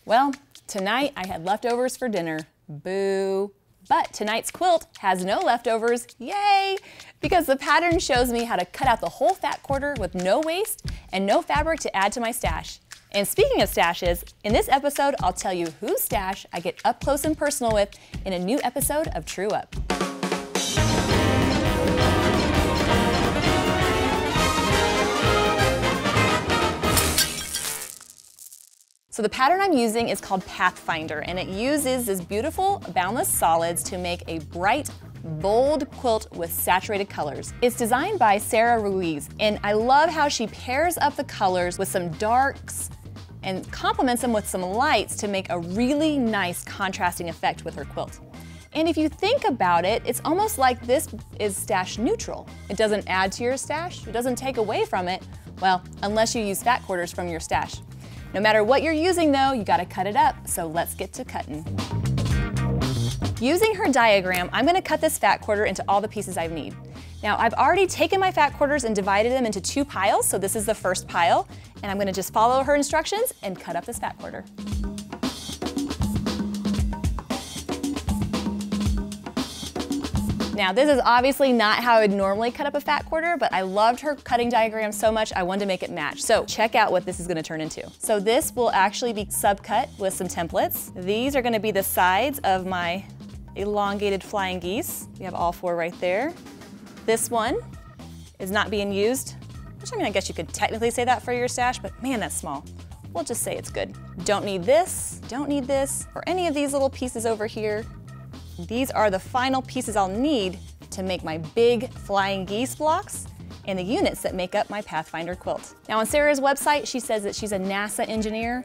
Well, tonight I had leftovers for dinner. Boo. But tonight's quilt has no leftovers, yay! Because the pattern shows me how to cut out the whole fat quarter with no waste and no fabric to add to my stash. And speaking of stashes, in this episode I'll tell you whose stash I get up close and personal with in a new episode of True Up. So the pattern I'm using is called Pathfinder, and it uses this beautiful boundless solids to make a bright, bold quilt with saturated colors. It's designed by Sarah Ruiz, and I love how she pairs up the colors with some darks and complements them with some lights to make a really nice contrasting effect with her quilt. And if you think about it, it's almost like this is stash neutral. It doesn't add to your stash, it doesn't take away from it, well, unless you use fat quarters from your stash. No matter what you're using though, you gotta cut it up, so let's get to cutting. Using her diagram, I'm gonna cut this fat quarter into all the pieces I need. Now, I've already taken my fat quarters and divided them into 2 piles, so this is the first pile, and I'm gonna just follow her instructions and cut up this fat quarter. Now, this is obviously not how I would normally cut up a fat quarter, but I loved her cutting diagram so much I wanted to make it match. So check out what this is gonna turn into. So this will actually be subcut with some templates. These are gonna be the sides of my elongated flying geese. We have all 4 right there. This one is not being used, which I mean, I guess you could technically say that for your stash, but man, that's small. We'll just say it's good. Don't need this, or any of these little pieces over here. These are the final pieces I'll need to make my big flying geese blocks and the units that make up my Pathfinder quilt. Now on Sarah's website, she says that she's a NASA engineer.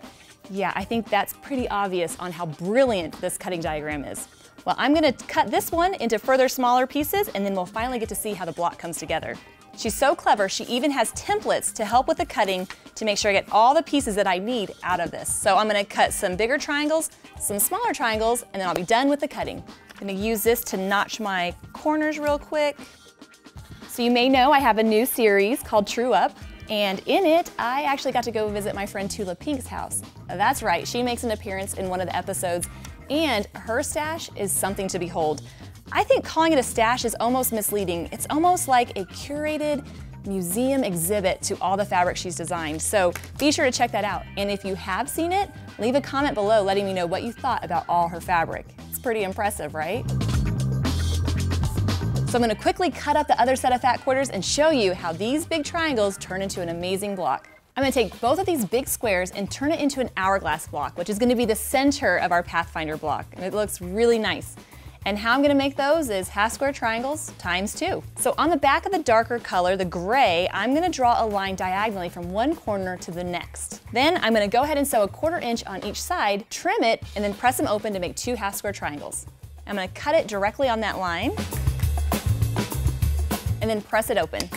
Yeah, I think that's pretty obvious on how brilliant this cutting diagram is. Well, I'm gonna cut this one into further smaller pieces and then we'll finally get to see how the block comes together. She's so clever, she even has templates to help with the cutting to make sure I get all the pieces that I need out of this. So I'm gonna cut some bigger triangles, some smaller triangles, and then I'll be done with the cutting. I'm gonna use this to notch my corners real quick. So you may know I have a new series called True Up, and in it, I actually got to go visit my friend Tula Pink's house. That's right, she makes an appearance in one of the episodes, and her stash is something to behold. I think calling it a stash is almost misleading. It's almost like a curated museum exhibit to all the fabric she's designed. So be sure to check that out. And if you have seen it, leave a comment below letting me know what you thought about all her fabric. It's pretty impressive, right? So I'm gonna quickly cut up the other set of fat quarters and show you how these big triangles turn into an amazing block. I'm gonna take both of these big squares and turn it into an hourglass block, which is gonna be the center of our Pathfinder block. And it looks really nice. And how I'm gonna make those is half square triangles times 2. So on the back of the darker color, the gray, I'm gonna draw a line diagonally from one corner to the next. Then I'm gonna go ahead and sew a 1/4 inch on each side, trim it, and then press them open to make 2 half square triangles. I'm gonna cut it directly on that line, and then press it open.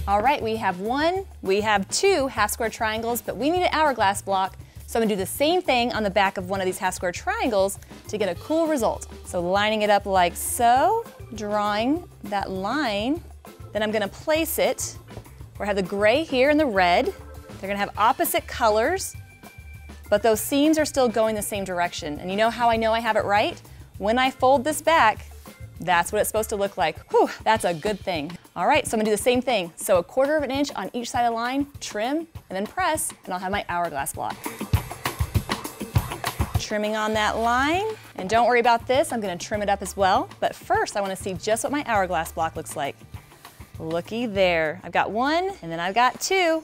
All right, we have 2 half square triangles, but we need an hourglass block. So I'm gonna do the same thing on the back of one of these half square triangles to get a cool result. So lining it up like so, drawing that line, then I'm gonna place it where I have the gray here and the red. They're gonna have opposite colors, but those seams are still going the same direction. And you know how I know I have it right? When I fold this back, that's what it's supposed to look like. Whew, that's a good thing. All right, so I'm gonna do the same thing. So a 1/4 inch on each side of the line, trim, and then press, and I'll have my hourglass block. Trimming on that line, and don't worry about this, I'm gonna trim it up as well, but first I wanna see just what my hourglass block looks like. Looky there, I've got 1, and then I've got 2.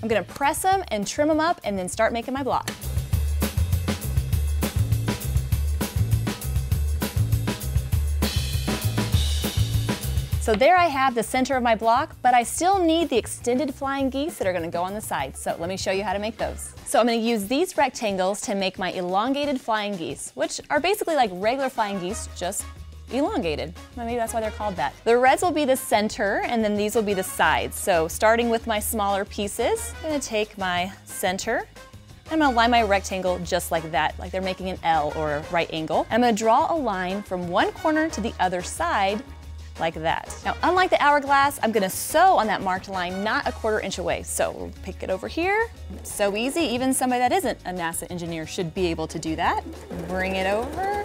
I'm gonna press them and trim them up and then start making my block. So there I have the center of my block, but I still need the extended flying geese that are gonna go on the side. So let me show you how to make those. So I'm gonna use these rectangles to make my elongated flying geese, which are basically like regular flying geese, just elongated. Maybe that's why they're called that. The reds will be the center, and then these will be the sides. So starting with my smaller pieces, I'm gonna take my center, I'm gonna line my rectangle just like that, like they're making an L or a right angle. I'm gonna draw a line from one corner to the other side, like that. Now, unlike the hourglass, I'm gonna sew on that marked line, not a 1/4 inch away. So we'll pick it over here. It's so easy, even somebody that isn't a NASA engineer should be able to do that. Bring it over.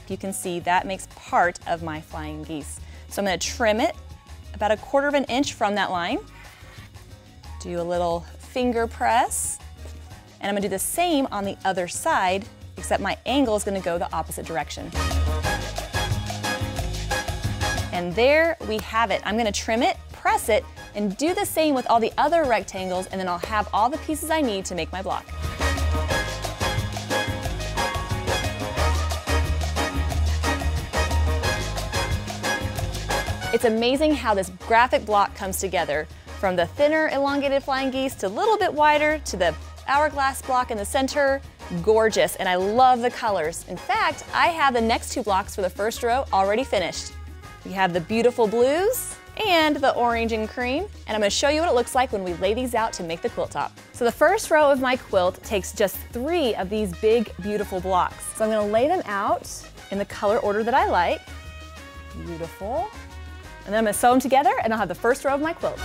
You can see that makes part of my flying geese. So I'm gonna trim it about a 1/4 inch from that line. Do a little finger press. And I'm gonna do the same on the other side, except my angle is gonna go the opposite direction. And there we have it. I'm gonna trim it, press it, and do the same with all the other rectangles, and then I'll have all the pieces I need to make my block. It's amazing how this graphic block comes together, from the thinner elongated flying geese to a little bit wider to the hourglass block in the center. Gorgeous, and I love the colors. In fact, I have the next 2 blocks for the first row already finished. We have the beautiful blues and the orange and cream, and I'm going to show you what it looks like when we lay these out to make the quilt top. So the first row of my quilt takes just 3 of these big, beautiful blocks. So I'm going to lay them out in the color order that I like. Beautiful. And then I'm going to sew them together, and I'll have the first row of my quilt.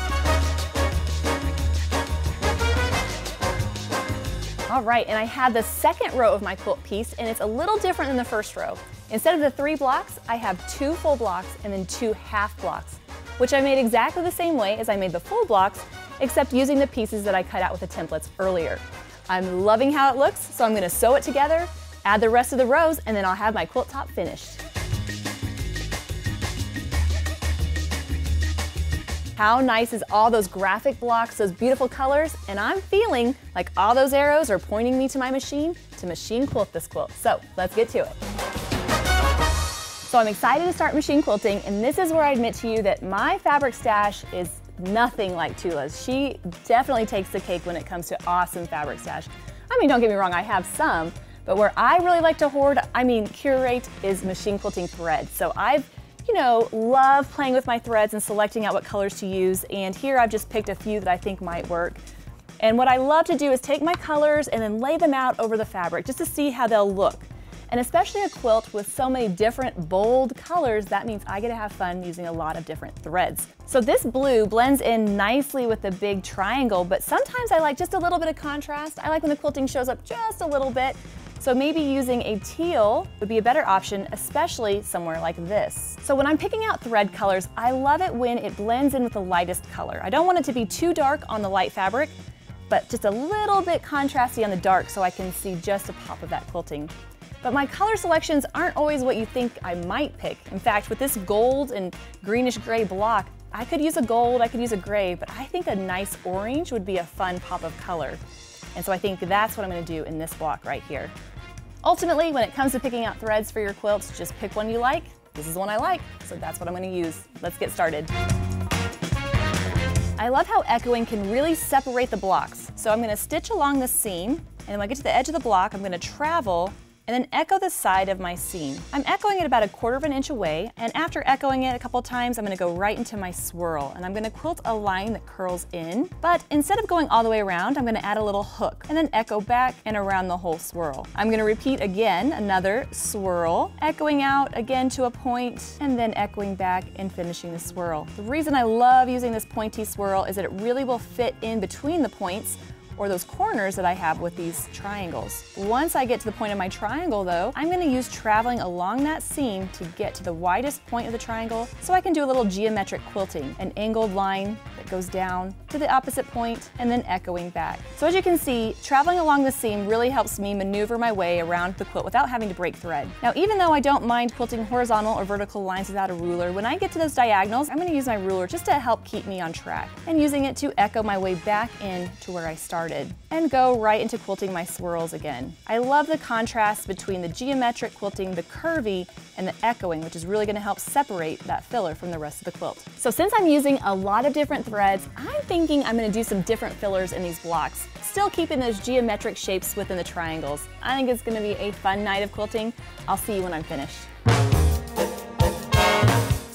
All right, and I have the second row of my quilt piece, and it's a little different than the first row. Instead of the 3 blocks, I have 2 full blocks and then 2 half blocks, which I made exactly the same way as I made the full blocks, except using the pieces that I cut out with the templates earlier. I'm loving how it looks, so I'm gonna sew it together, add the rest of the rows, and then I'll have my quilt top finished. How nice is all those graphic blocks, those beautiful colors, and I'm feeling like all those arrows are pointing me to my machine to machine quilt this quilt. So let's get to it. So I'm excited to start machine quilting, and this is where I admit to you that my fabric stash is nothing like Tula's. She definitely takes the cake when it comes to awesome fabric stash. I mean, don't get me wrong, I have some, but where I really like to hoard, curate, is machine quilting thread. So I've love playing with my threads and selecting out what colors to use, and here I've just picked a few that I think might work. And what I love to do is take my colors and then lay them out over the fabric just to see how they'll look. And especially a quilt with so many different bold colors, that means I get to have fun using a lot of different threads. So this blue blends in nicely with the big triangle, but sometimes I like just a little bit of contrast. I like when the quilting shows up just a little bit. So maybe using a teal would be a better option, especially somewhere like this. So when I'm picking out thread colors, I love it when it blends in with the lightest color. I don't want it to be too dark on the light fabric, but just a little bit contrasty on the dark so I can see just a pop of that quilting. But my color selections aren't always what you think I might pick. In fact, with this gold and greenish gray block, I could use a gold, I could use a gray, but I think a nice orange would be a fun pop of color. And so I think that's what I'm going to do in this block right here. Ultimately, when it comes to picking out threads for your quilts, just pick one you like. This is one I like, so that's what I'm going to use. Let's get started. I love how echoing can really separate the blocks. So I'm going to stitch along the seam, and when I get to the edge of the block, I'm going to travel and then echo the side of my seam. I'm echoing it about a 1/4 inch away, and after echoing it a couple times, I'm gonna go right into my swirl, and I'm gonna quilt a line that curls in, but instead of going all the way around, I'm gonna add a little hook, and then echo back and around the whole swirl. I'm gonna repeat again, another swirl, echoing out again to a point, and then echoing back and finishing the swirl. The reason I love using this pointy swirl is that it really will fit in between the points, or those corners that I have with these triangles. Once I get to the point of my triangle though, I'm gonna use traveling along that seam to get to the widest point of the triangle so I can do a little geometric quilting, an angled line that goes down to the opposite point and then echoing back. So as you can see, traveling along the seam really helps me maneuver my way around the quilt without having to break thread. Now, even though I don't mind quilting horizontal or vertical lines without a ruler, when I get to those diagonals, I'm gonna use my ruler just to help keep me on track and using it to echo my way back in to where I started and go right into quilting my swirls again. I love the contrast between the geometric quilting, the curvy, and the echoing, which is really gonna help separate that filler from the rest of the quilt. So since I'm using a lot of different threads, I'm thinking I'm gonna do some different fillers in these blocks, still keeping those geometric shapes within the triangles. I think it's gonna be a fun night of quilting. I'll see you when I'm finished.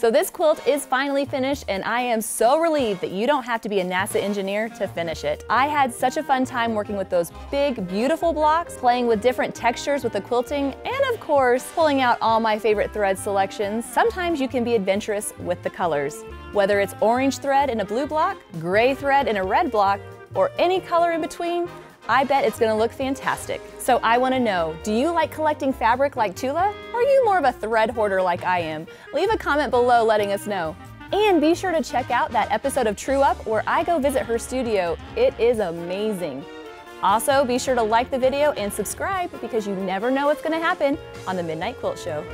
So this quilt is finally finished, and I am so relieved that you don't have to be a NASA engineer to finish it. I had such a fun time working with those big, beautiful blocks, playing with different textures with the quilting, and of course, pulling out all my favorite thread selections. Sometimes you can be adventurous with the colors. Whether it's orange thread in a blue block, gray thread in a red block, or any color in between, I bet it's gonna look fantastic. So I wanna know, do you like collecting fabric like Tula? Or are you more of a thread hoarder like I am? Leave a comment below letting us know. And be sure to check out that episode of True Up where I go visit her studio. It is amazing. Also, be sure to like the video and subscribe because you never know what's gonna happen on the Midnight Quilt Show.